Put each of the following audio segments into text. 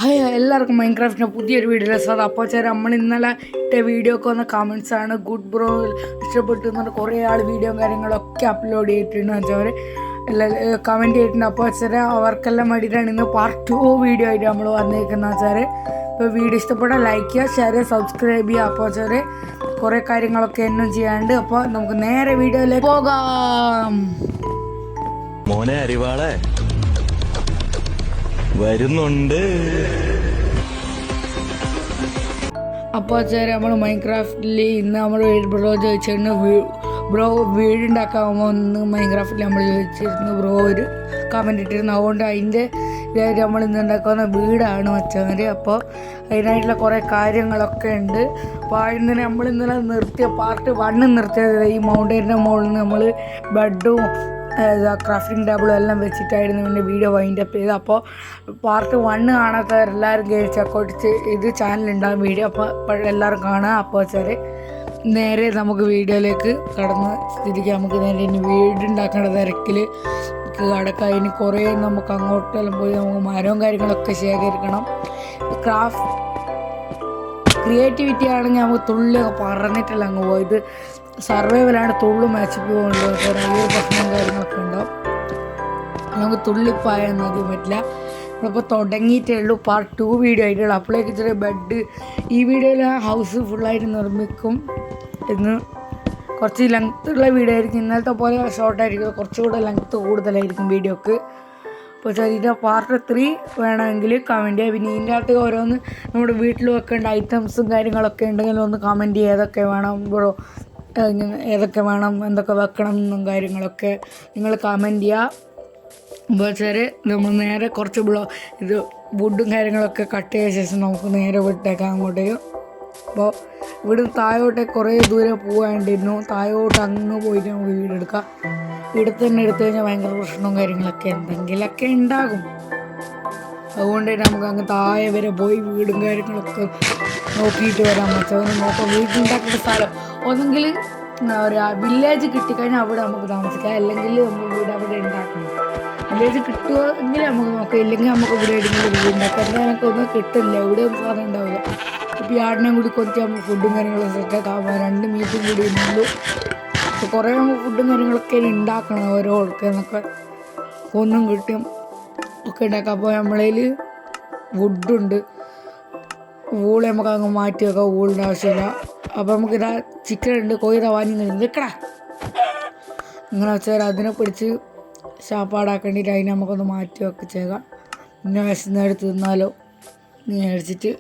Hi എല്ലാവർക്കും മൈൻക്രാഫ്റ്റിൻ്റെ പുതിയൊരു വീഡിയോയിലെ സ്വാഗതം. അപ്പോൾ നമ്മൾ ഇന്നലെ ഇട്ട വീഡിയോ ഒക്കെ വന്ന കമൻസ് ആണ്. ഗുഡ് ബ്രോ ഇഷ്ടപ്പെട്ടു എന്ന് കുറേ ആൾ വീഡിയോ കാര്യങ്ങളൊക്കെ അപ്ലോഡ് ചെയ്തിട്ടുണ്ട് വെച്ചവർ എല്ലാം കമൻറ്റ് ചെയ്തിട്ടുണ്ട്. അപ്പോൾ അവർക്കെല്ലാം വേണ്ടിയിട്ടാണ് ഇന്ന് പാർട്ട് 2 വീഡിയോ ആയിട്ട് നമ്മൾ വന്നിരിക്കുന്നത് വെച്ചാൽ. ഇപ്പോൾ വീഡിയോ ഇഷ്ടപ്പെട്ടാൽ ലൈക്ക് ചെയ്യുക, ഷെയർ ചെയ്യുക, സബ്സ്ക്രൈബ് ചെയ്യുക. അപ്പോൾ കുറേ കാര്യങ്ങളൊക്കെ എന്നും ചെയ്യാണ്ട്. അപ്പോൾ നമുക്ക് നേരെ വീഡിയോയിലേക്ക് പോകാം. മോനെ അരിവാളെ വരുന്നുണ്ട്. അപ്പോൾ നമ്മൾ മൈൻക്രാഫ്റ്റിൽ ഇന്ന് നമ്മൾ ബ്രോ ചോദിച്ചിരുന്നു ബ്രോ വീടുണ്ടാക്കാമോ എന്ന് മൈൻക്രാഫ്റ്റിൽ നമ്മൾ ചോദിച്ചിരുന്നു. ബ്രോ ഒരു കമൻറ്റ് ഇട്ടിരുന്നു. അതുകൊണ്ട് അതിൻ്റെ ഇതായിട്ട് നമ്മൾ ഇന്ന് ഉണ്ടാക്കുന്ന വീടാണ് വെച്ചാൽ. അപ്പോൾ അതിനായിട്ടുള്ള കുറേ കാര്യങ്ങളൊക്കെ ഉണ്ട്. അപ്പോൾ ഇന്നലെ ഇന്നലെ നിർത്തിയ പാർട്ട് 1 നിർത്തിയത് ഈ മൗണ്ടൈൻ്റെ മുകളിൽ നിന്ന് നമ്മൾ ബെഡും ക്രാഫ്റ്റിംഗ് ടേബിളും എല്ലാം വെച്ചിട്ടായിരുന്നു പിന്നെ വീഡിയോ വൈൻഡപ്പ് ചെയ്ത്. അപ്പോൾ പാർട്ട് 1 കാണാത്തവരെല്ലാവരും കഴിച്ചൊക്കെ ഇത് ചാനലുണ്ടാകും വീഡിയോ. അപ്പോൾ എല്ലാവരും കാണുക. അപ്പോൾ നേരെ നമുക്ക് വീഡിയോയിലേക്ക് കടന്ന് തിരികെ നമുക്ക് നേരെ ഇനി വീടുണ്ടാക്കേണ്ട തിരക്കിൽ കടക്കാം. ഇനി കുറേ നമുക്ക് അങ്ങോട്ടെല്ലാം പോയി നമുക്ക് മരവും കാര്യങ്ങളൊക്കെ ശേഖരിക്കണം. ക്രിയേറ്റിവിറ്റി ആണെങ്കിൽ നമുക്ക് തുള്ളിയൊക്കെ പറഞ്ഞിട്ടല്ല അങ്ങ് പോയത്. സർവൈവലാണ് തുള്ളും മാച്ചിപ്പ് പോകുന്നത്. ഈ ഒരു പ്രശ്നം കാര്യങ്ങളൊക്കെ ഉണ്ടാവും. നമുക്ക് തുള്ളിപ്പായൊന്നും അധികം പറ്റില്ല. നമ്മളിപ്പോൾ തുടങ്ങിയിട്ടേ ഉള്ളൂ. പാർട്ട് 2 വീഡിയോ ആയിട്ടുള്ളൂ. അപ്പോഴേക്ക് ചെറിയ ബെഡ് ഈ വീഡിയോയിൽ ഹൗസ് ഫുള്ളായിട്ട് നിർമ്മിക്കും. ഇന്ന് കുറച്ച് ലെങ്ത്തുള്ള വീഡിയോ ആയിരിക്കും. ഇന്നലത്തെ പോലെ ഷോർട്ടായിരിക്കും, കുറച്ചുകൂടെ ലെങ്ത്ത് കൂടുതലായിരിക്കും വീഡിയോക്ക്. അപ്പോൾ ഇതിൻ്റെ പാർട്ട് 3 വേണമെങ്കിൽ കമൻറ്റ് ചെയ്യുക. പിന്നെ ഇതിൻ്റെ അകത്ത് ഓരോന്ന് നമ്മുടെ വീട്ടിൽ വെക്കേണ്ട ഐറ്റംസും കാര്യങ്ങളൊക്കെ ഉണ്ടെങ്കിൽ ഒന്ന് കമൻറ്റ് ചെയ്യുക. ഏതൊക്കെ വേണം ബ്രോ, ഏതൊക്കെ വേണം, എന്തൊക്കെ വെക്കണം എന്നും കാര്യങ്ങളൊക്കെ നിങ്ങൾ കമൻറ്റ് ചെയ്യുക. അപ്പോൾ നമ്മൾ നേരെ കുറച്ച് ഇത് വുഡും കാര്യങ്ങളൊക്കെ കട്ട് ചെയ്ത ശേഷം നമുക്ക് നേരെ വിട്ടേക്കാം അങ്ങോട്ടേക്ക്. അപ്പോൾ ഇവിടെ താഴോട്ട് കുറേ ദൂരെ പോകാണ്ടിരുന്നു. താഴോട്ട് അങ്ങ് പോയിട്ട് നമുക്ക് വീടെടുക്കാം. ഇവിടെ തന്നെ എടുത്തു കഴിഞ്ഞാൽ ഭയങ്കര പ്രശ്നവും കാര്യങ്ങളൊക്കെ എന്തെങ്കിലുമൊക്കെ ഉണ്ടാകും. അതുകൊണ്ട് തന്നെ നമുക്ക് അങ്ങ് താഴെ വരെ പോയി വീടും കാര്യങ്ങളൊക്കെ നോക്കിയിട്ട് വരാൻ പറ്റും. നോക്കാം വീടുണ്ടാക്കേണ്ട സ്ഥലം ഒന്നെങ്കിൽ എന്താ പറയുക വില്ലേജ് കിട്ടിക്കഴിഞ്ഞാൽ അവിടെ നമുക്ക് താമസിക്കാം. അല്ലെങ്കിൽ നമ്മൾ വീട് അവിടെ ഉണ്ടാക്കണം. വില്ലേജ് കിട്ടുമെങ്കിൽ നമുക്ക് നോക്കാം, ഇല്ലെങ്കിൽ നമുക്ക് ഇവിടെ എവിടെയെങ്കിലും വീട് ഉണ്ടാക്കാം. എന്തായാലും ഒന്നും കിട്ടില്ല, എവിടെയും സാധനം ഉണ്ടാവില്ല. ഇപ്പോൾ ഈ ആടിനെയും കൂടി കുറച്ച് നമുക്ക് ഫുഡും കാര്യങ്ങളും സെറ്റൊക്കെ ആകുമ്പോൾ 2 മീറ്റും കൂടി ഉള്ളൂ. അപ്പോൾ കുറേ നമുക്ക് ഫുഡും കാര്യങ്ങളൊക്കെ ഉണ്ടാക്കണം. ഓരോ ആൾക്കാരൊക്കെ ഒന്നും കിട്ടും ഒക്കെ ഉണ്ടാക്കാം. അപ്പോൾ നമ്മളതിൽ വുഡുണ്ട്. വൂള് നമുക്ക് അങ്ങ് മാറ്റി വെക്കാം, വൂളിൻ്റെ ആവശ്യമില്ല. അപ്പോൾ നമുക്കിതാ ചിക്കൻ ഉണ്ട്, കോഴി വാങ്ങി നിൽക്കടാ ഇങ്ങനെ വെച്ചാൽ അതിനെ പിടിച്ച് ശാപ്പാടാക്കേണ്ടിയിട്ട് അതിനെ നമുക്കൊന്ന് മാറ്റി വെക്കുക ചെയ്യാം. പിന്നെ വിശന്നെടുത്ത് തിന്നാലോ എന്ന് വിചാരിച്ചിട്ട്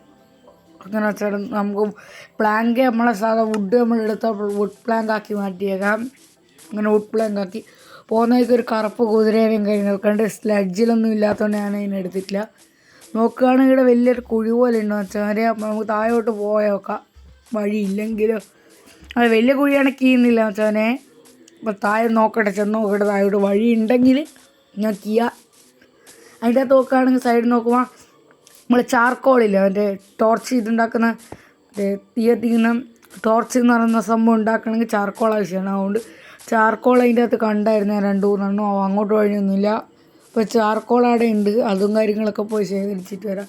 അങ്ങനെ വെച്ചാൽ നമുക്ക് പ്ലാങ്ക് നമ്മളെ സാധാ വുഡ് നമ്മൾ എടുത്താൽ വുഡ് പ്ലാങ്ക് ആക്കി മാറ്റിയേക്കാം. അങ്ങനെ വുഡ് പ്ലാങ്ക് ആക്കി പോകുന്നതൊക്കെ ഒരു കറുപ്പ് കുതിരേനെയും കാര്യങ്ങളൊക്കെ ഉണ്ട്. സ്ലഡ്ജിലൊന്നും ഇല്ലാത്തതുകൊണ്ട് ഞാൻ അതിനെ എടുത്തിട്ടില്ല. നോക്കുകയാണെങ്കിൽ ഇവിടെ വലിയൊരു കുഴി പോലെ ഉണ്ടോ വെച്ചാൽ നമുക്ക് താഴോട്ട് പോയേക്കാം. വഴിയില്ലെങ്കിലോ അത് വലിയ കുഴിയാണ് കീയുന്നില്ല വെച്ചാനെ. അപ്പോൾ താഴെ നോക്കട്ടെ, ചെന്ന് നോക്കട്ടെ താഴോട്ട് വഴി ഉണ്ടെങ്കിൽ ഞാൻ കീയാ. അതിൻ്റെ അകത്ത് നോക്കുകയാണെങ്കിൽ സൈഡ് നോക്കുമ്പോൾ നമ്മൾ ചാർക്കോളില്ല, മറ്റേ ടോർച്ച് ഇതുണ്ടാക്കുന്ന തീ കത്തിക്കുന്ന ടോർച്ച് എന്ന് പറയുന്ന സംഭവം ഉണ്ടാക്കണമെങ്കിൽ ചാർക്കോൾ ആവശ്യമാണ്. അതുകൊണ്ട് ചാർക്കോൾ അതിൻ്റെ അകത്ത് കണ്ടായിരുന്നു 2-3 അങ്ങോട്ട് വഴിയൊന്നുമില്ല. അപ്പോൾ ചാർക്കോൾ അവിടെ ഉണ്ട്. അതും കാര്യങ്ങളൊക്കെ പോയി ശേഖരിച്ചിട്ട് വരാം.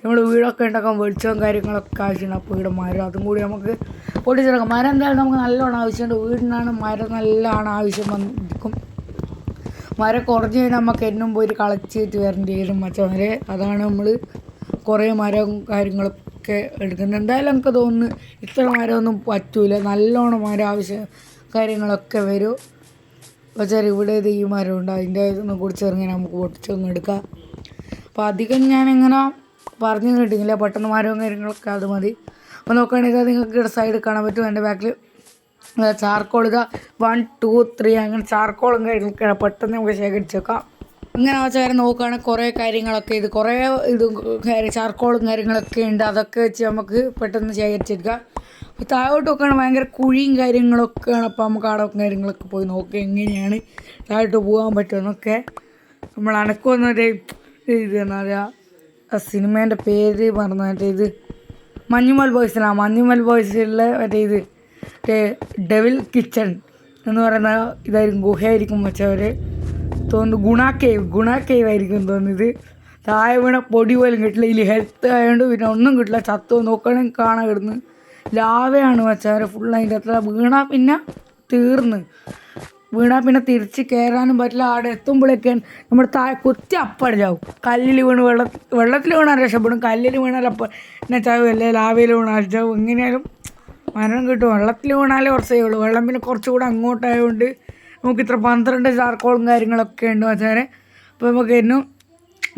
നമ്മൾ വീടൊക്കെ ഉണ്ടാക്കാൻ വെളിച്ചവും കാര്യങ്ങളൊക്കെ ആവശ്യമാണ്. അപ്പോൾ ഇവിടെ മരം അതും കൂടി നമുക്ക് പൊട്ടിച്ചെടുക്കാം. മരം എന്തായാലും നമുക്ക് നല്ലോണം ആവശ്യമുണ്ട്. വീടിനാണ് മരം നല്ലോണം ആവശ്യം വന്നിരിക്കും. മരം കുറഞ്ഞ് കഴിഞ്ഞാൽ നമുക്ക് എന്നും പോയി കളച്ചിട്ട് വരേണ്ടി വരും മച്ചവരെ. അതാണ് നമ്മൾ കുറേ മരവും കാര്യങ്ങളൊക്കെ എടുക്കുന്നത്. എന്തായാലും നമുക്ക് തോന്നുന്നു ഇത്ര മരമൊന്നും പറ്റൂല, നല്ലോണം മരം ആവശ്യം കാര്യങ്ങളൊക്കെ വരും. പക്ഷേ ഇവിടെ ഇത് ഈ മരമുണ്ട്, അതിൻ്റെ ഇതൊന്നും കൂടി ചെറുങ്ങനെ നമുക്ക് പൊട്ടിച്ചൊന്നും എടുക്കാം. അപ്പോൾ അധികം ഞാനിങ്ങനെ പറഞ്ഞു കിട്ടിയില്ല, പെട്ടെന്ന് മരവും കാര്യങ്ങളൊക്കെ അത് മതി. അപ്പോൾ നോക്കുകയാണെങ്കിൽ നിങ്ങൾക്ക് ഇവിടെ സൈഡ് കാണാൻ പറ്റും. എൻ്റെ ബാക്കിൽ ചാർക്കോൾ ഇതാ 1 2 3 അങ്ങനെ ചാർക്കോളും കാര്യങ്ങളൊക്കെ പെട്ടെന്ന് നമുക്ക് ശേഖരിച്ച് വെക്കാം. ഇങ്ങനെ വെച്ചാൽ നോക്കുകയാണെങ്കിൽ കുറേ കാര്യങ്ങളൊക്കെ കുറേ ചാർക്കോളും കാര്യങ്ങളൊക്കെ ഉണ്ട്. അതൊക്കെ വെച്ച് നമുക്ക് പെട്ടെന്ന് ശേഖരിച്ചെടുക്കാം. അപ്പോൾ താഴോട്ട് നോക്കുകയാണെങ്കിൽ ഭയങ്കര കുഴിയും കാര്യങ്ങളൊക്കെയാണ്. അപ്പോൾ നമുക്ക് അവിടെ കാര്യങ്ങളൊക്കെ പോയി നോക്കുക എങ്ങനെയാണ് താഴോട്ട് പോകാൻ പറ്റുമെന്നൊക്കെ. നമ്മൾ അനക്കൊന്നൊരു ഇത് എന്താ പറയുക സിനിമേൻ്റെ പേര് പറഞ്ഞു, മറ്റേ ഇത് മഞ്ഞുമൽ ബോയ്സിലാണ്. മഞ്ഞുമൽ ബോയ്സിലെ മറ്റേ ഡെവിൽ കിച്ചൺ എന്ന് പറയുന്ന ഇതായിരിക്കും, ഗുഹയായിരിക്കും വെച്ചവർ തോന്നുന്നു. ഗുണ കേവ് ആയിരിക്കും തോന്നുന്നത്. താഴെ വീണ പൊടി പോലും കിട്ടില്ല. ഇതിൽ ഹെൽത്ത് ആയതുകൊണ്ട് പിന്നെ ഒന്നും കിട്ടില്ല. ചത്തു നോക്കണമെങ്കിൽ കാണാൻ കിടന്ന് ലാവയാണ് വെച്ചാൽ ഫുൾ അതിൻ്റെ അത്ര വീണാൽ പിന്നെ തീർന്ന്. വീണാൽ പിന്നെ തിരിച്ച് കയറാനും പറ്റില്ല. അവിടെ എത്തുമ്പോഴേക്കും നമ്മുടെ താഴെ കുത്തി അപ്പടിച്ചാവും. കല്ലിൽ വീണ് വെള്ളത്തിൽ വീണാൽ രക്ഷപ്പെടും. കല്ലിൽ വീണാൽ അപ്പം എന്നെ ചാവും, അല്ലേ ലാവയിൽ വീണാൽ ചാവും. എങ്ങനെയാലും മരണം കിട്ടും. വെള്ളത്തിൽ വീണാലേ കുറച്ചേ ഉള്ളൂ. വെള്ളം പിന്നെ കുറച്ചുകൂടെ അങ്ങോട്ടായതുകൊണ്ട് നമുക്ക് ഇത്ര 12 ചാർക്കോളും കാര്യങ്ങളൊക്കെ ഉണ്ട് വെച്ചാൽ. അപ്പോൾ നമുക്ക് ഇന്നും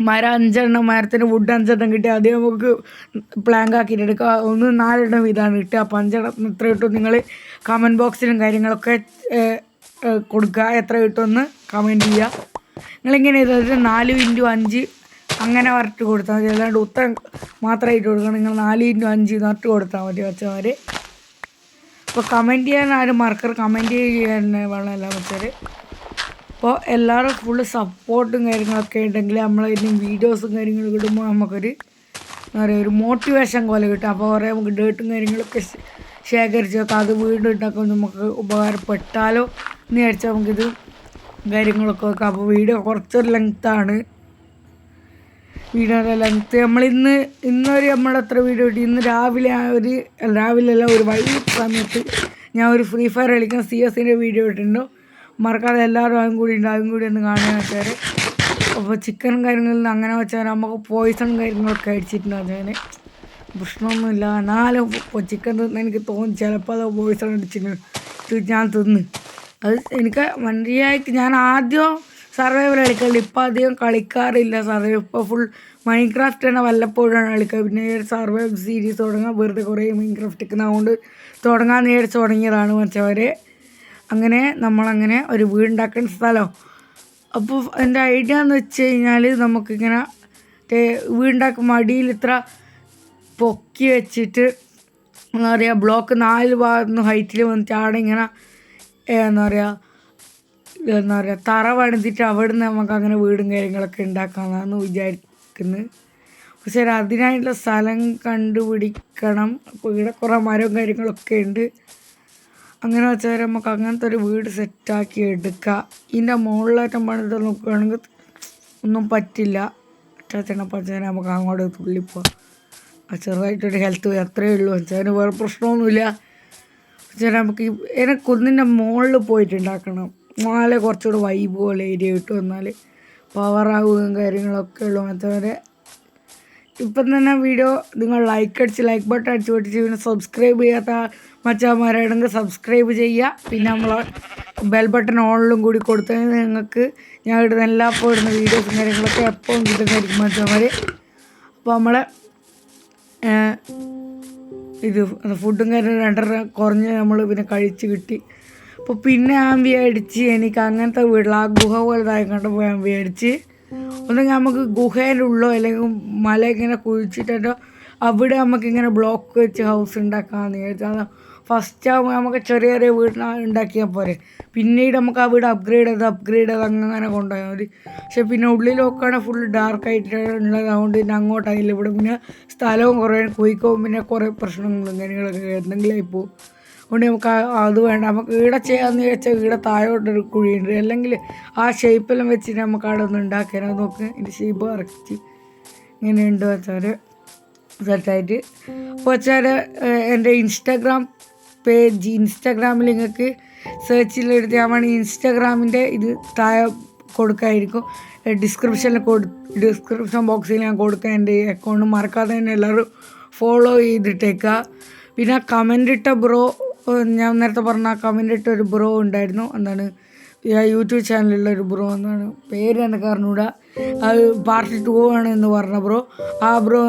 മരം 5 മരത്തിന് വുഡ് 5 കിട്ടി. അത് നമുക്ക് പ്ലാങ്ക് ആക്കിയിട്ട് എടുക്കുക. 4 ഇതാണ് കിട്ടുക. അപ്പോൾ 5 എത്ര കിട്ടും നിങ്ങൾ കമൻറ്റ് ബോക്സിലും കാര്യങ്ങളൊക്കെ കൊടുക്കുക. എത്ര കിട്ടുമെന്ന് കമൻറ്റ് ചെയ്യുക. നിങ്ങളിങ്ങനെ ചെയ്തത് 4x5 അങ്ങനെ വരട്ട് കൊടുത്താൽ മതി. അല്ലാണ്ട് ഉത്തരം മാത്രമായിട്ട് കൊടുക്കണം. നിങ്ങൾ 4x5 നട്ട് കൊടുത്താൽ മതി വെച്ചവർ. അപ്പോൾ കമൻറ്റ് ചെയ്യാൻ ആരും മറക്കരുത്. കമൻറ്റ് ചെയ്യാൻ വേണമല്ല വെച്ചാൽ. അപ്പോൾ എല്ലാവരും ഫുള്ള് സപ്പോർട്ടും കാര്യങ്ങളൊക്കെ ഉണ്ടെങ്കിൽ നമ്മളതിന് വീഡിയോസും കാര്യങ്ങളൊക്കെ ഇടുമ്പോൾ നമുക്കൊരു എന്താ പറയുക ഒരു മോട്ടിവേഷൻ പോലെ കിട്ടും. അപ്പോൾ കുറേ നമുക്ക് ഡേട്ടും കാര്യങ്ങളൊക്കെ ശേഖരിച്ച് വെക്കാം. അത് വീണ്ടും ഉണ്ടാക്കുമ്പോൾ നമുക്ക് ഉപകാരപ്പെട്ടാലോ എന്ന് വിചാരിച്ചാൽ നമുക്കിത് കാര്യങ്ങളൊക്കെ വെക്കാം. അപ്പോൾ വീഡിയോ കുറച്ചൊരു ലെങ്ത്താണ്. വീഡിയോയുടെ ലെങ്ത്ത് ഇന്നൊരു നമ്മളെത്ര വീഡിയോ കിട്ടി. ഇന്ന് രാവിലെ ഒരു വൈകിട്ട് സമയത്ത് ഞാൻ ഒരു ഫ്രീ ഫയർ കളിക്കുന്ന CS വീഡിയോ ഇട്ടിട്ടുണ്ടോ. മറക്കാതെ എല്ലാവരും അതും കൂടി ഒന്ന് കാണുക വെച്ചാൽ. അപ്പോൾ ചിക്കനും കാര്യങ്ങളിൽ നിന്ന് അങ്ങനെ വെച്ചാൽ നമുക്ക് പോയിസൺ കാര്യങ്ങളൊക്കെ അടിച്ചിട്ടുണ്ട്. വെച്ചാൽ പ്രശ്നമൊന്നുമില്ല. എന്നാലും ചിക്കൻ തിന്ന് എനിക്ക് തോന്നി ചിലപ്പോൾ അത് പോയിസൺ അടിച്ചിട്ട് ഞാൻ തിന്ന്. അത് എനിക്ക് മര്യാദയ്ക്ക് ഞാൻ ആദ്യം സർവൈവൽ കളിക്കലുണ്ട്. ഇപ്പം അധികം കളിക്കാറില്ല സർവൈവ്. ഇപ്പോൾ ഫുൾ മൈൻക്രാഫ്റ്റ് തന്നെ വല്ലപ്പോഴാണ് കളിക്കുക. പിന്നെ സർവൈവ് സീരീസ് തുടങ്ങാൻ വെറുതെ കുറേ മൈൻക്രാഫ്റ്റ് നിൽക്കുന്നതുകൊണ്ട് തുടങ്ങാൻ നേടിച്ച് തുടങ്ങിയതാണ് വെച്ചവരെ. അങ്ങനെ നമ്മളങ്ങനെ ഒരു വീടുണ്ടാക്കുന്ന സ്ഥലം. അപ്പോൾ എൻ്റെ ഐഡിയ എന്ന് വെച്ച് കഴിഞ്ഞാൽ നമുക്കിങ്ങനെ വീടുണ്ടാക്കുമ്പോൾ അടിയിൽ ഇത്ര പൊക്കി വെച്ചിട്ട് എന്താ പറയുക ബ്ലോക്ക് 4 ഭാഗത്തുനിന്ന് ഹൈറ്റിൽ വന്നിട്ട് അവിടെ ഇങ്ങനെ എന്താ പറയുക തറ പണിതിട്ട് അവിടെ നിന്ന് നമുക്ക് അങ്ങനെ വീടും കാര്യങ്ങളൊക്കെ ഉണ്ടാക്കാമെന്നാണ് വിചാരിക്കുന്നത്. പക്ഷേ അതിനായിട്ടുള്ള സ്ഥലം കണ്ടുപിടിക്കണം. അപ്പോൾ ഇവിടെ കുറേ മരവും കാര്യങ്ങളൊക്കെ ഉണ്ട്. അങ്ങനെ വെച്ചാൽ നമുക്ക് അങ്ങനത്തെ ഒരു വീട് സെറ്റാക്കി എടുക്കാം. ഇതിൻ്റെ മുകളിലായിട്ട് പണിത് നോക്കുകയാണെങ്കിൽ ഒന്നും പറ്റില്ല. പച്ചാൽ നമുക്ക് അങ്ങോട്ട് തുള്ളിപ്പോവാം. ചെറുതായിട്ടൊരു ഹെൽത്ത് അത്രയേ ഉള്ളൂ. വെച്ചാൽ വേറെ പ്രശ്നമൊന്നുമില്ല. വെച്ചാൽ നമുക്ക് എന്നെ കുന്നിൻ്റെ മുകളിൽ പോയിട്ടുണ്ടാക്കണം. നാളെ കുറച്ചുകൂടെ വൈബ് പോലെ ഏരിയ കിട്ടും. എന്നാൽ പവറാവുകയും കാര്യങ്ങളൊക്കെ ഉള്ളൂ. മറ്റവരെ ഇപ്പം തന്നെ വീഡിയോ നിങ്ങൾ ലൈക്ക് ബട്ടൺ അടിച്ച് പൊട്ടിച്ച് പിന്നെ സബ്സ്ക്രൈബ് ചെയ്യാത്ത മച്ചാന്മാരാണെങ്കിൽ സബ്സ്ക്രൈബ് ചെയ്യുക. പിന്നെ നമ്മൾ ബെൽ ബട്ടൺ ഓണിലും കൂടി കൊടുത്താൽ നിങ്ങൾക്ക് ഞാൻ ഇടുന്ന എല്ലാപ്പോൾ ഇടുന്ന വീഡിയോസും കാര്യങ്ങളൊക്കെ എപ്പോഴും കിട്ടുന്നതായിരിക്കും മച്ചാന്മാർ. അപ്പോൾ നമ്മളെ ഇത് ഫുഡും കാര്യം 2.5 കുറഞ്ഞ് നമ്മൾ പിന്നെ കഴിച്ച് കിട്ടി. അപ്പോൾ പിന്നെ ഞാൻ വിചാരിച്ച് എനിക്ക് അങ്ങനത്തെ വീട്ടിൽ ആ ഗുഹ പോലതായി കണ്ടപ്പോൾ ഞാൻ വിചാരിച്ച് ഒന്നെങ്കിൽ നമുക്ക് ഗുഹയിലുള്ളോ അല്ലെങ്കിൽ മല ഇങ്ങനെ കുഴിച്ചിട്ടോ അവിടെ നമുക്കിങ്ങനെ ബ്ലോക്ക് വെച്ച് ഹൗസ് ഉണ്ടാക്കാമെന്ന് വിചാരിച്ചാൽ ഫസ്റ്റ് ആകുമ്പോൾ നമുക്ക് ചെറിയ വീട് ഉണ്ടാക്കിയാൽ പോരെ. പിന്നീട് നമുക്ക് ആ വീട് അപ്ഗ്രേഡ് ചെയ്ത് അങ്ങനെ കൊണ്ടുപോയാൽ മതി. പക്ഷെ പിന്നെ ഉള്ളിൽ നോക്കുകയാണെങ്കിൽ ഫുൾ ഡാർക്കായിട്ട് ഉള്ളത്. അതുകൊണ്ട് പിന്നെ അങ്ങോട്ടായില്ല. ഇവിടെ പിന്നെ സ്ഥലവും കുറേ കുഴിക്കവും പിന്നെ കുറേ പ്രശ്നങ്ങളും കാര്യങ്ങളൊക്കെ എന്തെങ്കിലും ഇപ്പോൾ അതുകൊണ്ട് നമുക്ക് അത് വേണ്ട. നമുക്ക് ഈടെ ചെയ്യാമെന്ന് ചോദിച്ചാൽ ഈടെ താഴോട്ടൊരു കുഴിയുണ്ട്. അല്ലെങ്കിൽ ആ ഷേപ്പെല്ലാം വെച്ചിട്ട് നമുക്ക് അവിടെ ഒന്ന് ഉണ്ടാക്കിയാൽ നോക്ക്. ഇതിൻ്റെ ഷേപ്പ് കറക്റ്റ് ഇങ്ങനെ ഉണ്ട് വെച്ചാൽ സെറ്റായിട്ട്. അപ്പോൾ വെച്ചാൽ എൻ്റെ ഇൻസ്റ്റാഗ്രാമിൽ നിങ്ങൾക്ക് സെർച്ചിലെടുത്ത് ഞാൻ വേണമെങ്കിൽ ഇൻസ്റ്റാഗ്രാമിൻ്റെ ഇത് താഴെ കൊടുക്കായിരിക്കും. ഡിസ്ക്രിപ്ഷൻ ബോക്സിൽ ഞാൻ കൊടുക്കാം. എൻ്റെ അക്കൗണ്ട് മറക്കാതെ തന്നെ എല്ലാവരും ഫോളോ ചെയ്തിട്ടേക്കുക. പിന്നെ കമൻ്റ് ഇട്ട ബ്രോ, ഞാൻ നേരത്തെ പറഞ്ഞ കമൻ്റ് ഇട്ട ഒരു ബ്രോ ഉണ്ടായിരുന്നു. എന്താണ് യൂട്യൂബ് ചാനലിലുള്ള ഒരു ബ്രോ എന്നാണ് പേര് എനിക്ക് അറിഞ്ഞൂടാ. അത് പാർട്ട് 2 ആണ് എന്ന് പറഞ്ഞ ബ്രോ. ആ ബ്രോ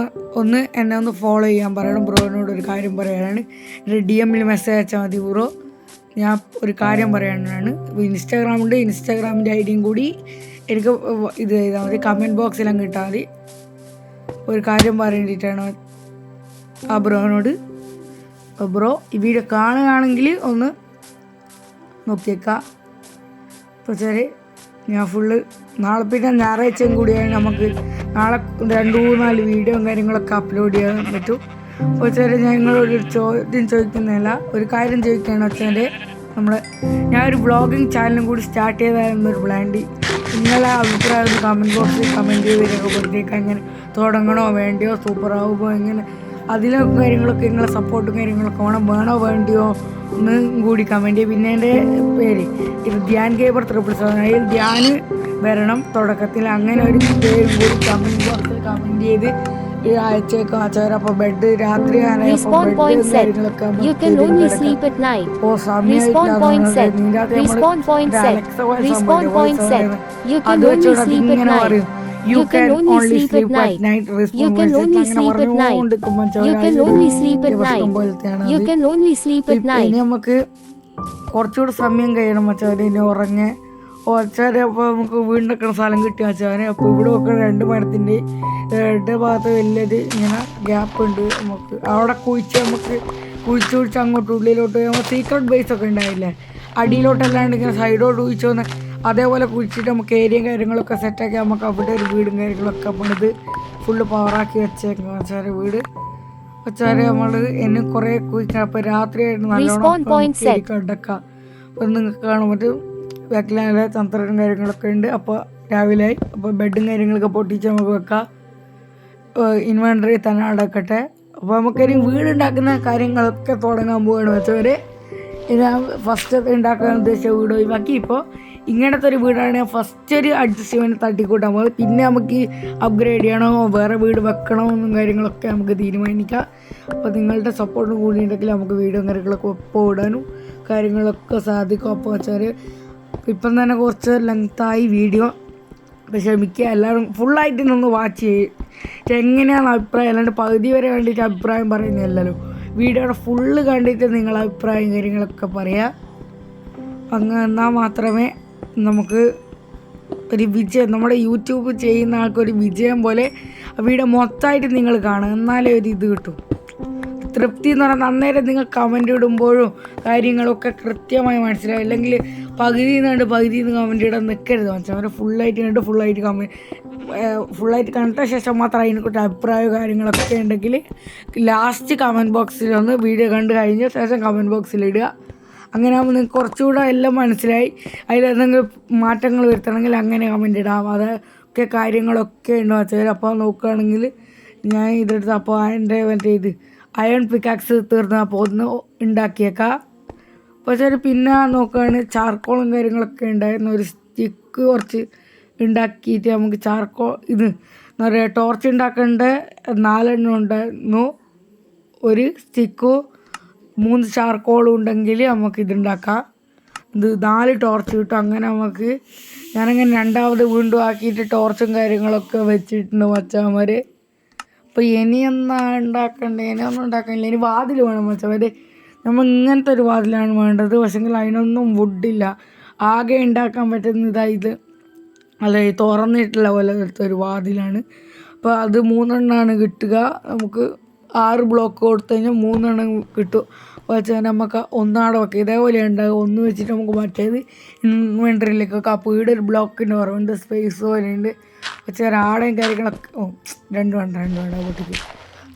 എന്നെ ഒന്ന് ഫോളോ ചെയ്യാൻ പറയണം. ബ്രോനോട് ഒരു കാര്യം പറയാനാണ്. എൻ്റെ DM-ൽ മെസ്സേജ് അയച്ചാൽ മതി ബ്രോ. ഞാൻ ഒരു കാര്യം പറയാനാണ്. ഇൻസ്റ്റാഗ്രാമുണ്ട്. ഇൻസ്റ്റാഗ്രാമിൻ്റെ ഐഡിയും കൂടി എനിക്ക് ഇത് ചെയ്താൽ മതി. കമൻറ്റ് ബോക്സിലും കിട്ടാൽ മതി. ഒരു കാര്യം പറയേണ്ടിയിട്ടാണ് ആ ബ്രോനോട്. ബ്രോ ഈ വീഡിയോ കാണുകയാണെങ്കിൽ ഒന്ന് നോക്കിയേക്കാം. അപ്പോൾ ശരി, ഞാൻ നാളെ പിന്നെ ഞായറാഴ്ചയും കൂടിയായി നമുക്ക് നാളെ 2-3-4 വീഡിയോയും കാര്യങ്ങളൊക്കെ അപ്ലോഡ് ചെയ്യാൻ പറ്റും. അപ്പോൾ ശരി, ഞാൻ നിങ്ങളൊരു ചോദ്യം ചോദിക്കുന്നില്ല, ഒരു കാര്യം ചോദിക്കുകയാണെന്ന് വെച്ചാൽ ഞാനൊരു വ്ളോഗിങ് ചാനലും കൂടി സ്റ്റാർട്ട് ചെയ്തായിരുന്നൊരു പ്ലാൻ നിങ്ങളെ അഭിപ്രായം കമൻറ്റ് ബോക്സിൽ കമൻറ്റ് ചെയ്ത് രേഖപ്പെടുത്തിയേക്ക് എങ്ങനെ തുടങ്ങണോ വേണ്ടിയോ സൂപ്പറാവുമോ എങ്ങനെ അതിലൊക്കെ കാര്യങ്ങളൊക്കെ നിങ്ങളെ സപ്പോർട്ടും കാര്യങ്ങളൊക്കെ വേണോ വേണ്ടിയോ ഒന്ന് കൂടി കമൻറ്റ് ചെയ്യും. പിന്നെ എൻ്റെ പേര് ഇത് ധ്യാൻ ഗേബർ 777 അതിൽ ധ്യാൻ വരണം തുടക്കത്തിൽ, അങ്ങനെ ഒരു പേരും കൂടി കമൻറ്റ് ബോക്സിൽ കമൻറ്റ് ചെയ്ത് അയച്ചേക്കും അച്ഛൻ. അപ്പോൾ ബെഡ് രാത്രി കാര്യങ്ങളൊക്കെ ഓ സമയമില്ല അത് വെച്ചോണ്ട് അതിങ്ങനെ പറയും You can only sleep at night. You can only sleep at night. You can only sleep at night. You can only sleep at night. ഇനി നമുക്ക് കുറച്ചുകൂടെ സമയം കഴിയണം മച്ചാൻ ഇനി ഉറങ്ങേ ഓച്ചാരെ. അപ്പോൾ നമുക്ക് വീടിനൊക്കെ സ്ഥലം കിട്ടി മച്ചാനെ. അപ്പോൾ ഇവിടെ ഒക്കെ 2 മരത്തിൻ്റെ 2 ഭാഗത്ത് വലിയത് ഇങ്ങനെ ഗ്യാപ്പ് ഉണ്ട്. നമുക്ക് അവിടെ നമുക്ക് കുഴിച്ച് അങ്ങോട്ട് ഉള്ളിലോട്ട് നമ്മൾ സീക്രട്ട് ബേസ് ഒക്കെ ഉണ്ടായില്ലേ, അടിയിലോട്ടല്ലാണ്ട് ഇങ്ങനെ സൈഡോട്ട് കുഴിച്ചു വന്ന് അതേപോലെ കുഴിച്ചിട്ട് നമുക്ക് ഏരിയയും കാര്യങ്ങളൊക്കെ സെറ്റാക്കി നമുക്ക് അവിടെ ഒരു വീടും കാര്യങ്ങളൊക്കെ പണിത് ഫുള്ള് പവറാക്കി വെച്ചേക്കും വെച്ചാൽ വീട് വെച്ചാൽ നമ്മൾ എന്നെ കുറേ കുഴിക്കണം. അപ്പോൾ രാത്രിയായിട്ട് നല്ലോണം കണ്ടക്കാം. അപ്പം നിങ്ങൾക്ക് കാണാൻ പറ്റും ബാക്കിലെ തന്ത്രവും കാര്യങ്ങളൊക്കെ ഉണ്ട്. അപ്പോൾ രാവിലെ അപ്പോൾ ബെഡും കാര്യങ്ങളൊക്കെ പൊട്ടിച്ച് നമുക്ക് വെക്കാം. ഇൻവെൻറ്ററി തന്നെ അടക്കട്ടെ. അപ്പോൾ നമുക്കൊരു വീടുണ്ടാക്കുന്ന കാര്യങ്ങളൊക്കെ തുടങ്ങാൻ പോവുകയാണ് വെച്ചവർ. ഞാൻ ഫസ്റ്റ് ഉണ്ടാക്കാൻ ഉദ്ദേശിച്ച വീട് ഒഴിവാക്കി ഇപ്പോൾ ഇങ്ങനത്തെ ഒരു വീടാണ് ഫസ്റ്റ് ഒരു അഡ്ജസ്റ്റ്മെൻറ്റ് തട്ടിക്കൂട്ടാൻ പോകുന്നത്. പിന്നെ നമുക്ക് അപ്ഗ്രേഡ് ചെയ്യണോ വേറെ വീട് വെക്കണോ എന്നും കാര്യങ്ങളൊക്കെ നമുക്ക് തീരുമാനിക്കാം. അപ്പോൾ നിങ്ങളുടെ സപ്പോർട്ട് കൂടി ഉണ്ടെങ്കിൽ നമുക്ക് വീഡിയോ കാര്യങ്ങളൊക്കെ ഒപ്പം ഇടാനും കാര്യങ്ങളൊക്കെ സാധിക്കും. അപ്പോൾ വെച്ചാൽ ഇപ്പം തന്നെ കുറച്ച് ലെങ്തായി വീഡിയോ, അപ്പോൾ ക്ഷമിക്കുക എല്ലാവരും ഫുള്ളായിട്ട് നിന്ന് വാച്ച് ചെയ്യും. എങ്ങനെയാണ് അഭിപ്രായം, അല്ലാണ്ട് പകുതി വരെ കണ്ടിട്ട് അഭിപ്രായം പറയുന്നില്ലല്ലോ. വീഡിയോയുടെ ഫുള്ള് കണ്ടിട്ട് നിങ്ങളെ അഭിപ്രായം കാര്യങ്ങളൊക്കെ പറയാം. അങ്ങനെ എന്നാൽ മാത്രമേ നമുക്ക് ഒരു വിജയം, നമ്മുടെ യൂട്യൂബ് ചെയ്യുന്ന ആൾക്കൊരു വിജയം പോലെ വീഡിയോ മൊത്തമായിട്ട് നിങ്ങൾ കാണുക, എന്നാലേ ഒരു ഇത് കിട്ടും. തൃപ്തി എന്ന് പറഞ്ഞാൽ അന്നേരം നിങ്ങൾ കമൻ്റ് ഇടുമ്പോഴും കാര്യങ്ങളൊക്കെ കൃത്യമായി മനസ്സിലാവും. അല്ലെങ്കിൽ പകുതിയിൽ നിന്ന് കമൻ്റ് ഇടാൻ നിൽക്കരുത്. മനസ്സിലാവും ഫുള്ളായിട്ട് കണ്ട് ഫുള്ളായിട്ട് കണ്ട ശേഷം മാത്രം അതിനെക്കുറിച്ച് അഭിപ്രായവും കാര്യങ്ങളൊക്കെ ഉണ്ടെങ്കിൽ ലാസ്റ്റ് കമൻറ്റ് ബോക്സിൽ ഒന്ന് വീഡിയോ കണ്ട് കഴിഞ്ഞ ശേഷം കമൻറ്റ് ബോക്സിലിടുക. അങ്ങനെ ആകുമ്പോൾ നിങ്ങൾക്ക് കുറച്ചുകൂടെ എല്ലാം മനസ്സിലായി. അതിലെന്തെങ്കിലും മാറ്റങ്ങൾ വരുത്തണമെങ്കിൽ അങ്ങനെ കമൻ്റ് ഇടാം. അതൊക്കെ കാര്യങ്ങളൊക്കെ ഉണ്ടോ വെച്ചാൽ. അപ്പോൾ നോക്കുകയാണെങ്കിൽ ഞാൻ ഇതെടുത്ത് അപ്പോൾ എൻ്റെ മറ്റേ ഇത് അയൺ പിക്കാക്സ് തീർന്ന് അപ്പോൾ ഒന്ന് ഉണ്ടാക്കിയേക്കാം. പക്ഷേ പിന്നെ നോക്കുകയാണെങ്കിൽ ചാർക്കോളും കാര്യങ്ങളൊക്കെ ഉണ്ടായിരുന്നു. ഒരു സ്റ്റിക്ക് കുറച്ച് ഉണ്ടാക്കിയിട്ട് നമുക്ക് ഇത് എന്താ പറയുക ടോർച്ച് ഉണ്ടാക്കേണ്ട 4 എണ്ണം ഉണ്ടായിരുന്നു. ഒരു സ്റ്റിക്കും 3 ചാർക്കോളും ഉണ്ടെങ്കിൽ നമുക്ക് ഇതുണ്ടാക്കാം. ഇത് 4 ടോർച്ച് കിട്ടും. അങ്ങനെ നമുക്ക് ഞാനങ്ങനെ രണ്ടാമത് വീണ്ടും ആക്കിയിട്ട് ടോർച്ചും കാര്യങ്ങളൊക്കെ വെച്ചിട്ടുണ്ട് മച്ചാന്മാർ. അപ്പോൾ ഇനിയൊന്നും ഉണ്ടാക്കണില്ല. ഇനി വാതിൽ വേണം മച്ചാന്മാർ. നമ്മൾ ഇങ്ങനത്തെ ഒരു വാതിലാണ് വേണ്ടത്. പക്ഷെങ്കിൽ അതിനൊന്നും വുഡില്ല. ആകെ ഉണ്ടാക്കാൻ പറ്റുന്ന ഇത് അല്ല ഈ തുറന്നിട്ടുള്ള പോലത്തെ ഒരു വാതിലാണ്. അപ്പോൾ അത് 3 എണ്ണമാണ് കിട്ടുക. നമുക്ക് 6 ബ്ലോക്ക് കൊടുത്തു കഴിഞ്ഞാൽ 3 എണ്ണം കിട്ടും. വെച്ചാൽ നമുക്ക് ഒന്നാടെ വെക്കാം. ഇതേപോലെ ഉണ്ടാകും. ഒന്ന് വെച്ചിട്ട് നമുക്ക് മറ്റേത് ഇൻവെൻറ്ററിയിലേക്ക് വെക്കാം. അപ്പോൾ ഇവിടെ ഒരു ബ്ലോക്കിൻ്റെ കുറവുണ്ട്, സ്പേസ് പോലെ ഉണ്ട്. വെച്ചാൽ ആടയും കാര്യങ്ങളൊക്കെ 2 വേണ്ട പൊട്ടിക്ക്.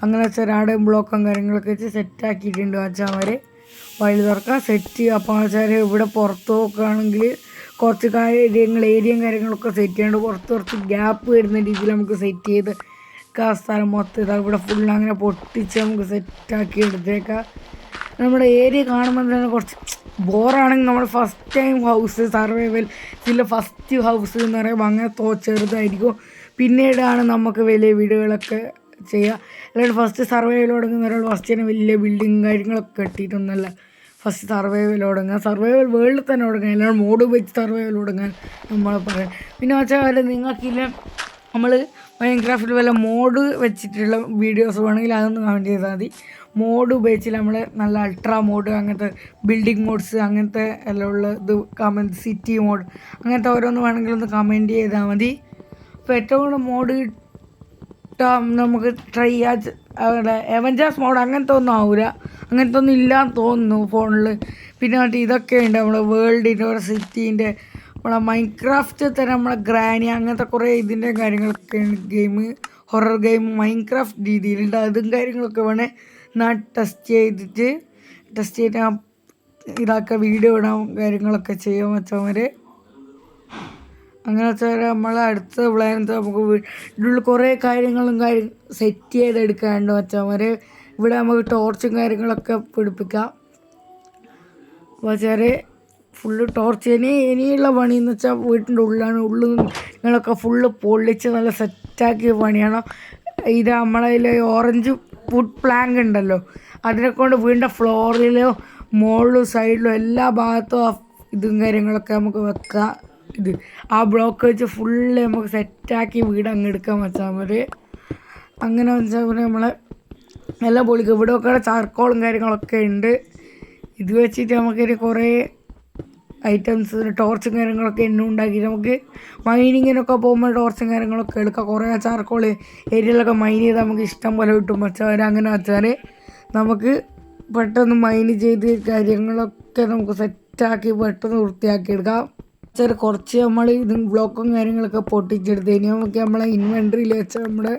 അങ്ങനെ വെച്ചാൽ ആടയും ബ്ലോക്കും കാര്യങ്ങളൊക്കെ വെച്ച് സെറ്റാക്കിയിട്ടുണ്ട് വെച്ചാൽ വരെ വഴി തുറക്കാം സെറ്റ്. അപ്പോൾ വെച്ചാൽ ഇവിടെ പുറത്ത് നോക്കുകയാണെങ്കിൽ കുറച്ച് ഏരിയയും കാര്യങ്ങളൊക്കെ സെറ്റ് ചെയ്യാണ്ട് കുറച്ച് ഗ്യാപ്പ് വരുന്ന രീതിയിൽ നമുക്ക് സെറ്റ് ചെയ്ത് സ്ഥലം മൊത്തം ഇതാ ഇവിടെ ഫുൾ അങ്ങനെ പൊട്ടിച്ച് നമുക്ക് സെറ്റാക്കി എടുത്തേക്കാം. നമ്മുടെ ഏരിയ കാണുമ്പോൾ തന്നെ കുറച്ച് ബോറാണെങ്കിൽ നമ്മൾ ഫസ്റ്റ് ടൈം ഹൗസ് സർവൈവൽ ഇതിൽ ഫസ്റ്റ് ഹൗസ് എന്ന് പറയുമ്പോൾ അങ്ങനെ ചെറുതായിരിക്കും. പിന്നീടാണ് നമുക്ക് വലിയ വീടുകളൊക്കെ ചെയ്യുക. അല്ലാണ്ട് ഫസ്റ്റ് സർവൈവൽ തുടങ്ങുന്ന ഒരാൾ ഫസ്റ്റ് തന്നെ വലിയ ബിൽഡിങ് കാര്യങ്ങളൊക്കെ കെട്ടിയിട്ടൊന്നുമല്ല ഫസ്റ്റ് സർവൈവൽ തുടങ്ങുക. സർവൈവൽ വേൾഡിൽ തന്നെ തുടങ്ങുക, അല്ലാണ്ട് മോഡ് വെച്ച് സർവൈവൽ തുടങ്ങാൻ നമ്മൾ പറയാം. പിന്നെ വെച്ചാൽ നിങ്ങൾക്കില്ല നമ്മൾ മൈൻക്രാഫ്റ്റിൽ വല്ല മോഡ് വെച്ചിട്ടുള്ള വീഡിയോസ് വേണമെങ്കിൽ അതൊന്ന് കമൻറ്റ് ചെയ്താൽ മതി. മോഡ് ഉപയോഗിച്ചിട്ട് നമ്മൾ നല്ല അൾട്രാ മോഡ് അങ്ങനത്തെ ബിൽഡിംഗ് മോഡ്സ് അങ്ങനത്തെ എല്ലാം ഉള്ള ഇത് കമൻറ്റ് സിറ്റി മോഡ് അങ്ങനത്തെ ഓരോന്ന് വേണമെങ്കിൽ ഒന്ന് കമൻറ്റ് ചെയ്താൽ മതി. അപ്പോൾ ഏറ്റവും കൂടുതൽ മോഡ് കിട്ടാൻ നമുക്ക് ട്രൈ ചെയ്യാൻ അവിടെ എവഞ്ചേഴ്സ് മോഡ് അങ്ങനത്തെ ഒന്നും ആവില്ല, അങ്ങനത്തെ ഒന്നും ഇല്ലാന്ന് തോന്നുന്നു ഫോണിൽ. പിന്നെ മറ്റേ ഇതൊക്കെ ഉണ്ട് നമ്മളെ വേൾഡിൻ്റെ ഒരു സിറ്റീൻ്റെ നമ്മളെ മൈൻക്രാഫ്റ്റ് തന്നെ നമ്മളെ ഗ്രാനി അങ്ങനത്തെ കുറേ ഇതിൻ്റെ കാര്യങ്ങളൊക്കെയാണ് ഗെയിം, ഹൊറർ ഗെയിം മൈൻക്രാഫ്റ്റ് രീതിയിലുണ്ട്. അതും കാര്യങ്ങളൊക്കെ വേണേൽ ഞാൻ ടെസ്റ്റ് ചെയ്തിട്ട് ഇതാക്കുക വീഡിയോ ഇടാൻ കാര്യങ്ങളൊക്കെ ചെയ്യാൻ വെച്ചവർ. അങ്ങനെ വെച്ചാൽ നമ്മൾ അടുത്ത പ്ലാൻ എന്താ നമുക്ക് വീട്ടിലുള്ള കുറേ കാര്യങ്ങളും സെറ്റ് ചെയ്തെടുക്കാണ്ട് വെച്ചാൽ ഇവിടെ നമുക്ക് ടോർച്ചും കാര്യങ്ങളൊക്കെ പിടിപ്പിക്കാം. വെച്ചാൽ ഫുള്ള് ടോർച്ച് ഇനിയുള്ള പണിയെന്ന് വെച്ചാൽ വീട്ടിൻ്റെ ഉള്ളിലാണ്. നിങ്ങളൊക്കെ ഫുള്ള് പൊള്ളിച്ച് നല്ല സെറ്റാക്കിയ പണിയാണ്. ഇത് നമ്മളതിൽ ഓറഞ്ച് വുഡ് പ്ലാങ്ക് ഉണ്ടല്ലോ, അതിനെ കൊണ്ട് വീടിൻ്റെ ഫ്ലോറിലോ മുകളിലും സൈഡിലും എല്ലാ ഭാഗത്തും ഇതും കാര്യങ്ങളൊക്കെ നമുക്ക് വെക്കാം. ഇത് ആ ബ്ലോക്ക് വെച്ച് ഫുള്ള് നമുക്ക് സെറ്റാക്കി വീട് അങ്ങ് എടുക്കാൻ വെച്ചാൽ മതി. അങ്ങനെ വെച്ചാൽ നമ്മളെ എല്ലാം പൊളിക്കും. ഇവിടെ ഒക്കെ ചാർക്കോളും കാര്യങ്ങളൊക്കെ ഉണ്ട്. ഇത് വെച്ചിട്ട് നമുക്കൊരു കുറേ ഐറ്റംസ് ടോർച്ചും കാര്യങ്ങളൊക്കെ എണ്ണ ഉണ്ടാക്കി നമുക്ക് മൈനിങ്ങിനൊക്കെ പോകുമ്പോൾ ടോർച്ചും കാര്യങ്ങളൊക്കെ എടുക്കാം. കുറേ ചാർക്കോൾ ഏരിയയിലൊക്കെ മൈൻ ചെയ്താൽ നമുക്ക് ഇഷ്ടം പോലെ കിട്ടും. വെച്ചാൽ അങ്ങനെ വെച്ചാൽ നമുക്ക് പെട്ടെന്ന് മൈൻ ചെയ്ത് കാര്യങ്ങളൊക്കെ നമുക്ക് സെറ്റാക്കി പെട്ടെന്ന് വൃത്തിയാക്കി എടുക്കാം. വെച്ചാൽ കുറച്ച് നമ്മൾ ഇത് ബ്ലോക്കും കാര്യങ്ങളൊക്കെ പൊട്ടിച്ചെടുത്ത് ഇനി നമുക്ക് നമ്മളെ ഇൻവെൻട്രിയിൽ വെച്ചാൽ നമ്മുടെ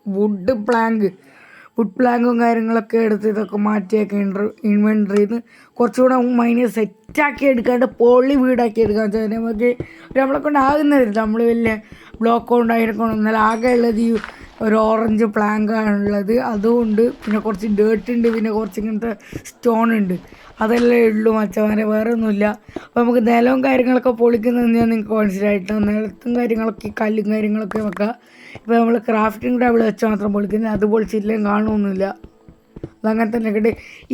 വുഡ് പ്ലാങ്കും കാര്യങ്ങളൊക്കെ എടുത്ത് ഇതൊക്കെ മാറ്റിയൊക്കെ ഇൻവെൻട്രിയിൽ നിന്ന് കുറച്ചുകൂടെ മൈനെ സെറ്റാക്കി എടുക്കാണ്ട് പൊള്ളി വീടാക്കി എടുക്കാൻ വെച്ചാൽ നമുക്ക് നമ്മളെ കൊണ്ട് ആകുന്നതല്ല. നമ്മൾ വലിയ ബ്ലോക്ക് കൊണ്ട് അതിനെക്കൊണ്ട് എന്നാൽ ആകെ ഉള്ളത് ഈ ഒരു ഓറഞ്ച് പ്ലാങ്കാണുള്ളത്. അതുകൊണ്ട് പിന്നെ കുറച്ച് ഡേർട്ട് ഉണ്ട്, പിന്നെ കുറച്ച് ഇങ്ങനത്തെ സ്റ്റോൺ ഉണ്ട്. അതെല്ലാം ഉള്ളൂ മച്ചമാരെ, വേറെ ഒന്നുമില്ല. അപ്പോൾ നമുക്ക് നിലവും കാര്യങ്ങളൊക്കെ പൊളിക്കുന്നത് ഞാൻ നിങ്ങൾക്ക് മനസ്സിലായിട്ട് നിലത്തും കാര്യങ്ങളൊക്കെ കല്ലും കാര്യങ്ങളൊക്കെ വെക്കാം. ഇപ്പോൾ നമ്മൾ ക്രാഫ്റ്റിംഗ് ടേബിൾ വെച്ച് മാത്രം പൊളിക്കുന്നത്, അത് പൊളിച്ചിട്ടില്ലെങ്കിൽ കാണുമൊന്നുമില്ല. അതങ്ങനെ തന്നെ കിട്ടി.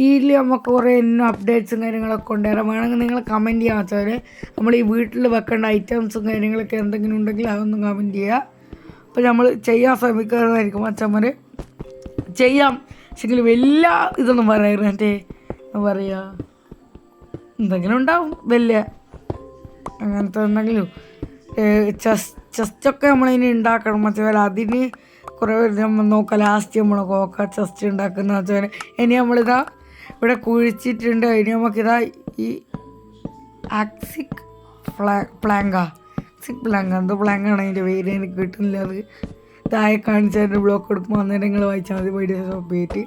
ഇതിൽ നമുക്ക് കുറേ ഇന്നും അപ്ഡേറ്റ്സും കാര്യങ്ങളൊക്കെ കൊണ്ടുവരാം. വേണമെങ്കിൽ നിങ്ങൾ കമൻറ്റ് ചെയ്യാൻ വെച്ചാൽ നമ്മൾ ഈ വീട്ടിൽ വെക്കേണ്ട ഐറ്റംസും കാര്യങ്ങളൊക്കെ എന്തെങ്കിലും ഉണ്ടെങ്കിൽ അതൊന്നും കമൻറ്റ് ചെയ്യുക. അപ്പോൾ നമ്മൾ ചെയ്യാൻ ശ്രമിക്കുന്നതായിരിക്കും അച്ഛന്മാർ ചെയ്യാം. പക്ഷെങ്കിൽ വലിയ ഇതൊന്നും പറയരുത്. മറ്റേ പറയുക എന്തെങ്കിലും ഉണ്ടാവും വലിയ അങ്ങനത്തെ എന്തെങ്കിലും ചെസ്റ്റൊക്കെ നമ്മളിനി ഉണ്ടാക്കണം. വെച്ചാൽ അതിന് കുറേ നമ്മൾ നോക്കാം. ലാസ്റ്റ് നമ്മൾ നോക്കാം ചെസ്റ്റ് ഉണ്ടാക്കുന്ന വെച്ചാൽ ഇനി നമ്മളിതാ ഇവിടെ കുഴിച്ചിട്ടുണ്ട്. ഇനി നമുക്കിതാ ഈ ആക്സിക് പ്ലാങ്കാ എന്തോ പ്ലാങ്കാണ് അതിൻ്റെ പേര്, എനിക്ക് കിട്ടുന്നില്ല. അത് താഴെ കാണിച്ചതിൻ്റെ ബ്ലോക്ക് എടുക്കുമ്പോൾ അന്നേരം നിങ്ങൾ വായിച്ചാൽ മതി വീഡിയോ പേറ്റ്.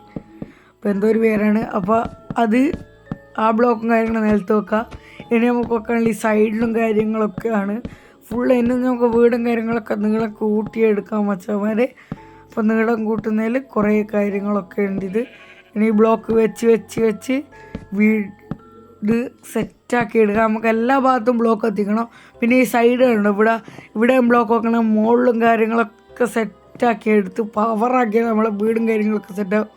അപ്പോൾ എന്തോ ഒരു പേരാണ്. അപ്പോൾ അത് ആ ബ്ലോക്കും കാര്യങ്ങളും നിലത്ത് വെക്കുക. ഇനി നമുക്ക് വെക്കാനുള്ള ഈ സൈഡിലും കാര്യങ്ങളൊക്കെയാണ് ഫുള്ള്. ഇനി നമുക്ക് വീടും കാര്യങ്ങളൊക്കെ നീളം കൂട്ടിയെടുക്കാൻ വെച്ചവന്മാരെ. അപ്പോൾ നീളം കൂട്ടുന്നതിൽ കുറേ കാര്യങ്ങളൊക്കെ ഉണ്ട്. ഇത് ഇനി ബ്ലോക്ക് വെച്ച് വീട് സെറ്റാക്കി എടുക്കുക. നമുക്ക് എല്ലാ ഭാഗത്തും ബ്ലോക്ക് എത്തിക്കണം. പിന്നെ ഈ സൈഡുണ്ട്, ഇവിടെയും ബ്ലോക്ക് വെക്കണം. മുകളിലും കാര്യങ്ങളൊക്കെ സെറ്റാക്കി എടുത്ത് പവറാക്കിയാൽ നമ്മളെ വീടും കാര്യങ്ങളൊക്കെ സെറ്റാകും.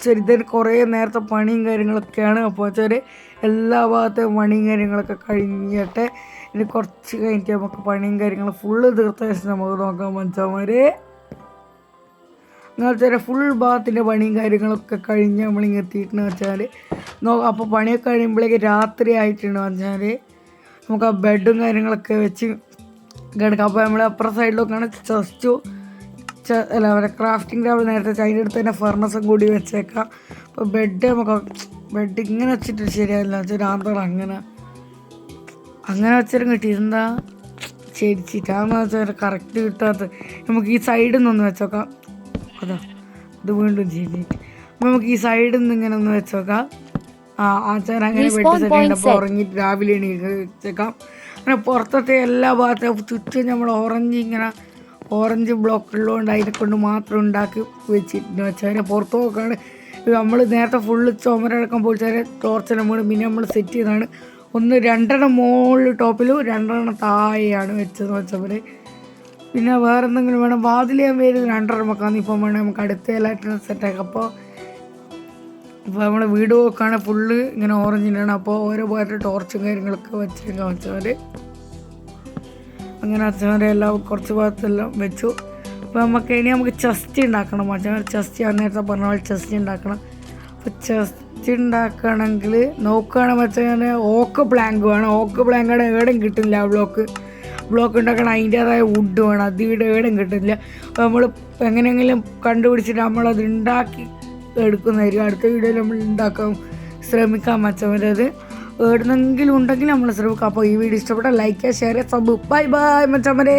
ശരി, ഇതിന് കുറേ നേരത്തെ പണിയും കാര്യങ്ങളൊക്കെയാണ്. അപ്പോൾ വെച്ചാൽ എല്ലാ ഭാഗത്തെയും പണിയും കാര്യങ്ങളൊക്കെ കഴിഞ്ഞിട്ട് ഇനി കുറച്ച് കഴിഞ്ഞിട്ട് നമുക്ക് പണിയും കാര്യങ്ങളും ഫുള്ള് തീർത്ത ശേഷം നമുക്ക് നോക്കാൻ മനസ്സാമാരെ. എന്ന് വെച്ചാൽ ഫുൾ ഭാഗത്തിൻ്റെ പണിയും കാര്യങ്ങളൊക്കെ കഴിഞ്ഞ് നമ്മളിങ്ങനെ എത്തിയിട്ടെന്ന് വെച്ചാൽ അപ്പോൾ പണിയൊക്കെ കഴിയുമ്പോഴേക്ക് രാത്രി ആയിട്ടുണ്ട് വെച്ചാൽ നമുക്ക് ആ ബെഡും കാര്യങ്ങളൊക്കെ വെച്ച് കിടക്കാം. അപ്പോൾ നമ്മൾ അപ്പുറം സൈഡിലൊക്കെയാണ് അവരെ ക്രാഫ്റ്റിംഗ് ടേബിൾ നേരത്തെ അതിൻ്റെ അടുത്ത് തന്നെ ഫർണസും കൂടി വെച്ചേക്കാം. അപ്പോൾ ബെഡ് ഇങ്ങനെ വെച്ചിട്ട് ശരിയല്ല വെച്ചാൽ ആന്തോളം അങ്ങനെ വെച്ചാലും കിട്ടി. എന്താ ശരിച്ചിട്ടാന്ന് വെച്ചാൽ കറക്റ്റ് കിട്ടാത്ത. നമുക്ക് ഈ സൈഡിൽ നിന്നൊന്ന് വെച്ചോക്കാം. അതാ ഇത് വീണ്ടും ചെയ്തിട്ട് നമുക്ക് ഈ സൈഡിൽ നിന്ന് ഇങ്ങനെ ഒന്ന് വെച്ചോക്കാം. ആച്ചാൻ അങ്ങനെ വെട്ടി സെറ്റ് അപ്പോൾ ഉറങ്ങിയിട്ട് രാവിലെ എണീക്ക് വെച്ചേക്കാം. അങ്ങനെ പുറത്തത്തെ എല്ലാ ഭാഗത്തും ചുറ്റും നമ്മൾ ഓറഞ്ച് ബ്ലോക്കുള്ളതുകൊണ്ട് അതിനെ കൊണ്ട് മാത്രം ഉണ്ടാക്കി വെച്ചിട്ടുണ്ട് വെച്ചാൽ പുറത്ത് നോക്കാണ്. നമ്മൾ നേരത്തെ ഫുള്ള് ചുമരടക്കം പൊളിച്ചാൽ ടോർച്ചെല്ലാം വീണ് പിന്നെ നമ്മൾ സെറ്റ് ചെയ്താണ്. 2 മുകളിൽ ടോപ്പിലും 2 താഴെയാണ് വെച്ചതെന്ന് വെച്ചവർ. പിന്നെ വേറെ എന്തെങ്കിലും വേണം വാതിൽ ഞാൻ പേര് 2 വെക്കാമെന്ന് ഇപ്പം വേണം നമുക്ക് അടുത്തലായിട്ട് സെറ്റാക്കാം. അപ്പോൾ നമ്മൾ വീട് നോക്കുകയാണ് ഫുള്ള് ഇങ്ങനെ ഓറഞ്ചിനാണ്. അപ്പോൾ ഓരോ ഭാഗത്ത് ടോർച്ചും കാര്യങ്ങളൊക്കെ വെച്ചവർ അങ്ങനെ അച്ഛന്മാരെ എല്ലാം കുറച്ച് ഭാഗത്തെല്ലാം വെച്ചു. അപ്പോൾ നമുക്ക് ചെസ്റ്റ് ഉണ്ടാക്കണം. അച്ഛന്മാർ ചെസ്റ്റ് ഞാൻ നേരത്തെ പറഞ്ഞ പോലെ ചെസ്റ്റ് ഉണ്ടാക്കണം. അപ്പോൾ ചെസ്റ്റ് ഉണ്ടാക്കണമെങ്കിൽ നോക്കുകയാണെന്ന് വെച്ചാൽ ഓക്ക് പ്ലാങ്ക് വേണം. ഓക്ക് പ്ലാങ്കാണ് ഏടും കിട്ടില്ല. ബ്ലോക്ക് ഉണ്ടാക്കണം. അതിൻ്റേതായ വുഡ് വേണം. അത് ഇവിടെ ഏടും കിട്ടില്ല. അപ്പോൾ നമ്മൾ എങ്ങനെയെങ്കിലും കണ്ടുപിടിച്ചിട്ട് നമ്മളത് ഉണ്ടാക്കി എടുക്കുന്നതായിരിക്കും. അടുത്ത വീഡിയോയിൽ നമ്മൾ ഉണ്ടാക്കാൻ ശ്രമിക്കാം മച്ചവരത്. എവിടെന്നെങ്കിലും ഉണ്ടെങ്കിൽ നമ്മൾ ശ്രമിക്കാം. അപ്പോൾ ഈ വീഡിയോ ഇഷ്ടപ്പെട്ടാൽ ലൈക്ക് ചെയ്യുക, ഷെയർ ചെയ്യുക, സബ്. Bye bye മച്ചവരെ.